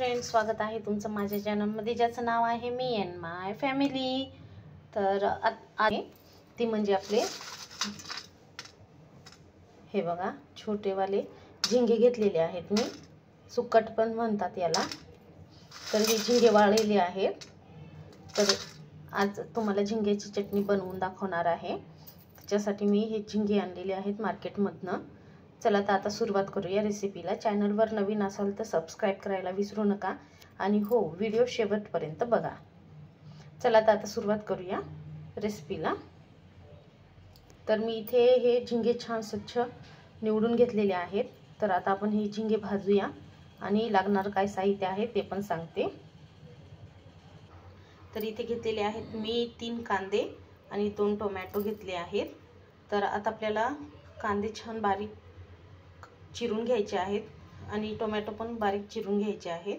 Friends, स्वागत आहे तुमचं माझ्या चॅनलमध्ये ज्याचं नाव आहे मी अँड माय फॅमिली। तर आहे ती म्हणजे आपले हे बघा छोटेवाले झिंगे घेतलेले आहेत मी, सुकट पण म्हणतात याला। तर हे झिंगे वाळलेले आहेत। तर आज तुम्हाला झिंग्याची चटणी बनवून दाखवणार आहे। त्याच्यासाठी मी हे झिंगे आणलेले आहेत मार्केटमधनं। चला तर आता सुरुवात करूया रेसिपीला। चॅनलवर नवीन असाल तर सबस्क्राइब करायला विसरू नका आणि हो, व्हिडिओ शेवटपर्यंत बघा। चला तर आता सुरुवात करूया रेसिपीला। तर मी इथे हे झिंगे छान स्वच्छ निवडून घेतलेले आहेत। तर आता आपण हे झिंगे भाजूया आणि लागणार काय साहित्य आहे ते पण सांगते। तर इथे घेतलेले आहेत मी 3 कांदे आणि 2 टोमॅटो घेतले आहेत। तर आता आपल्याला कांदे छान बारीक चिरून घ्यायचे आहेत आणि टोमॅटो पण बारीक चिरून घ्यायचे आहेत।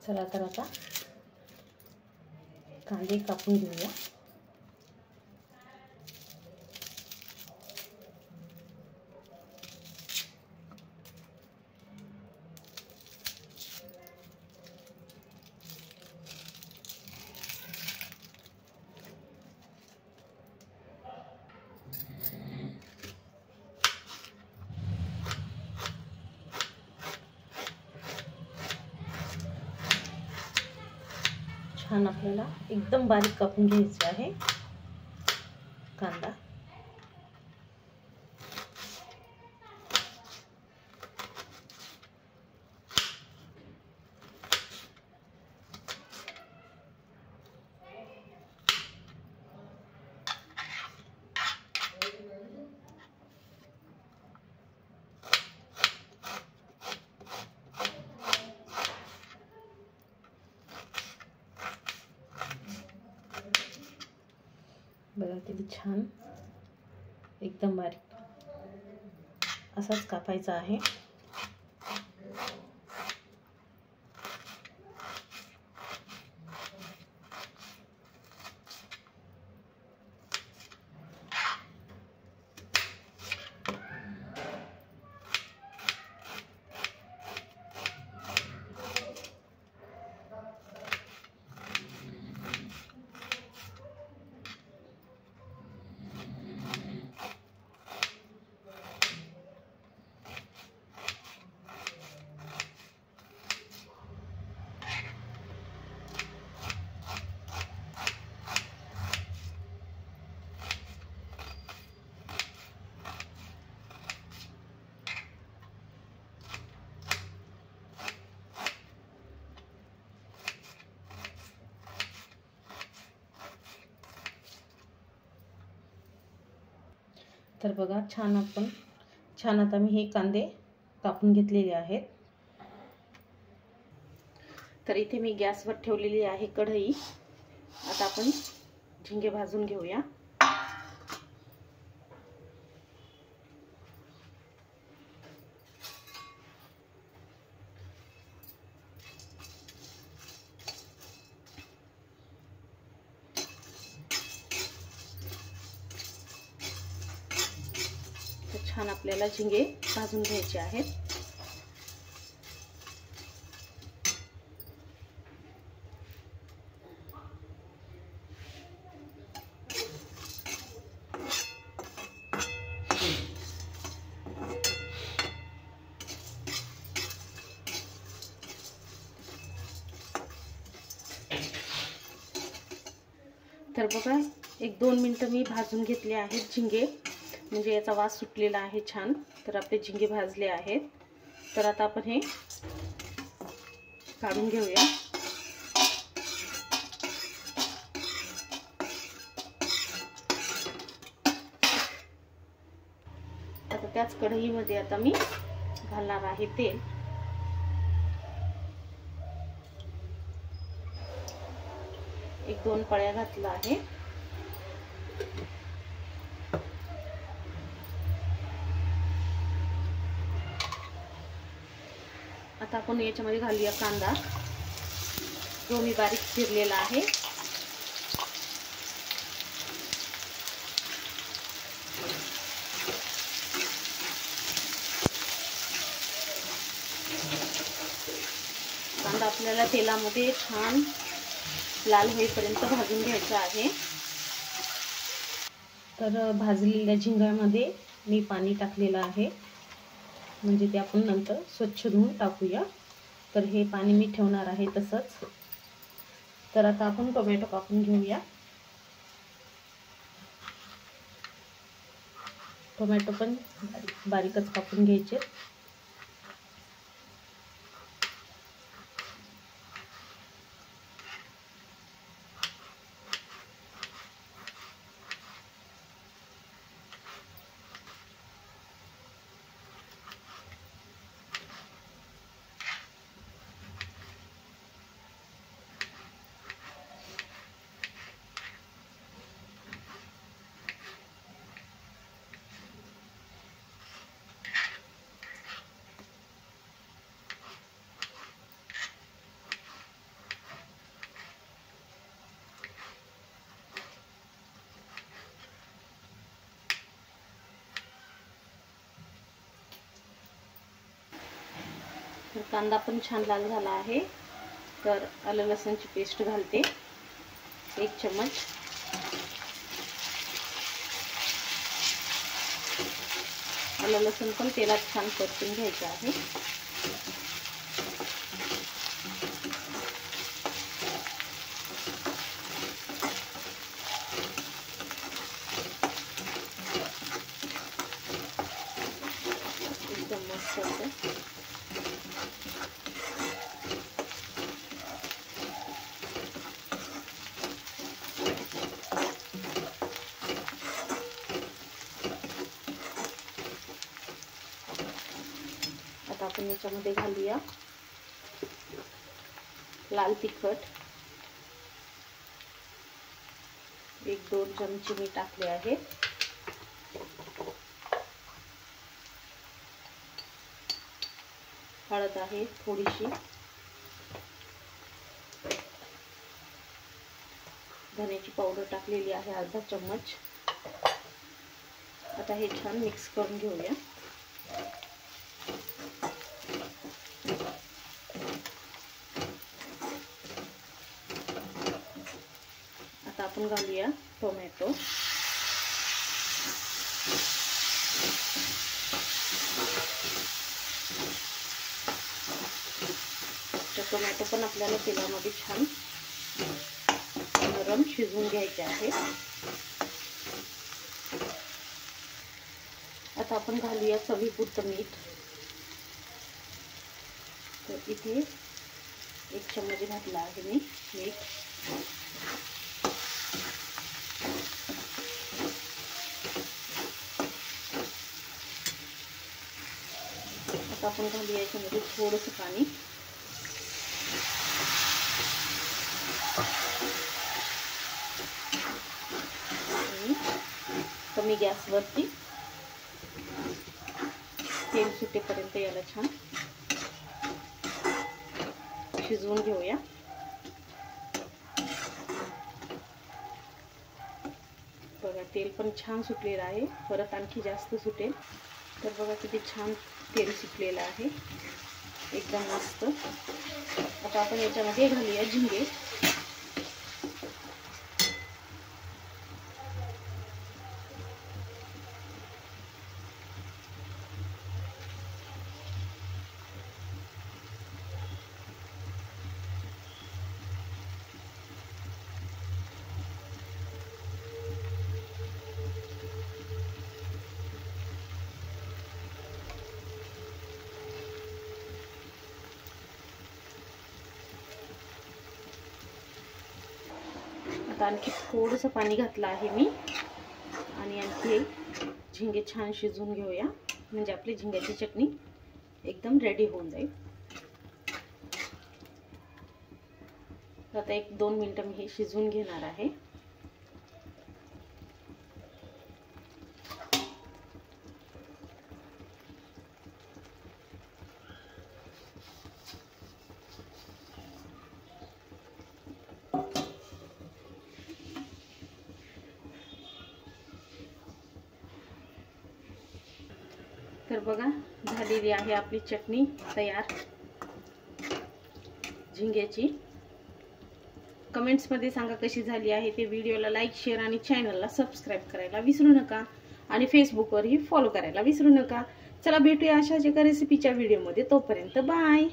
चला तर आता कांदे कापून घेऊया। छान आपल्याला एकदम बारीक कापून घ्यायचे आहे कांदा। बघा किती छान एकदम बारीक असाच कापायचा आहे। तर बघा छान आता मी हे कांदे कापून घेतलेले आहेत। तर इथे मी गॅसवर ठेवलेली आहे कढई। आता आपण झिंगे भाजून घेऊया। छान आपल्याला झिंगे भाजून घ्यायचे आहेत। तर बघा 1-2 मिनिटं मी भाजून घेतले आहेत झिंगे, म्हणजे याचा वास सुटलेला आहे छान। तर आपले झिंगे भाजले आहेत। तर आता आपण हे काढून घेऊया। आता त्याच कढईमध्ये आता मी घालणार आहे तेल। एक 2 पळ्या घातला आहे। आता आपण याच्यामध्ये घालूया कांदा, जो मी बारीक चिरलेला आहे। आपल्याला तेलामध्ये छान लाल होईपर्यंत भाजून घ्यायचं आहे। तर भाजलेल्या झिंग्यामध्ये मी पाणी टाकलेलं आहे, म्हणजे ते आपण नंतर स्वच्छ धुवून टाकूया। तर हे पाणी मी ठेवणार आहे तसंच। तर आता आपण टोमॅटो कापून घेऊया। टोमॅटो पण बारीकच कापून घ्यायचे। तर कांदा पण छान लाल झाला आहे। तर आलं लसूणची पेस्ट घालते 1 चम्मच। आलं लसूण पण तेलात छान परतून घ्यायचं आहे। एकदम मस्त असं आता आपण याच्यामध्ये घालूया लाल तिखट 1-2 चमचे मी टाकले आहे। हळद आहे थोडीशी, धण्याची पावडर टाकलेली आहे अर्धा चम्मच। आता हे छान मिक्स करून घेऊया। आता आपण घालूया टोमॅटो। टोमॅटो पण आपल्याला तेलामध्ये छान नरम शिजवून घ्यायचे आहे। आता आपण घालूया चवीपुरतं मीठ। तर इथे 1 चम्मच घातला आहे मी मीठ। आता आपण घालूया याच्यामध्ये थोडंसं पाणी। कमी गॅसवरती तेल सुटेपर्यंत याला छान शिजवून घेऊया। बघा तेल पण छान सुटलेलं आहे, परत आणखी जास्त सुटेल। तर बघा किती छान तेल सुटलेलं आहे, एकदम मस्त। आता आपण याच्यामध्ये घालूया झिंगे। आता आणखी थोडंसं पाणी घातलं आहे मी, आणि आणखी झिंगे छान शिजवून घेऊया, म्हणजे आपली झिंग्याची चटणी एकदम रेडी होऊन जाईल। आता 1-2 मिनिटं मी हे शिजवून घेणार आहे। तर बघा झालेली आहे आपली चटणी तयार। झिंग्याची. कमेंट्समध्ये सांगा कशी झाली आहे ते. व्हिडिओला लाईक, शेअर आणि चॅनलला सबस्क्राईब करायला विसरू नका आणि फेसबुकवरही फॉलो करायला विसरू नका. चला भेटूया अशाच एका रेसिपीच्या व्हिडिओमध्ये. तोपर्यंत बाय.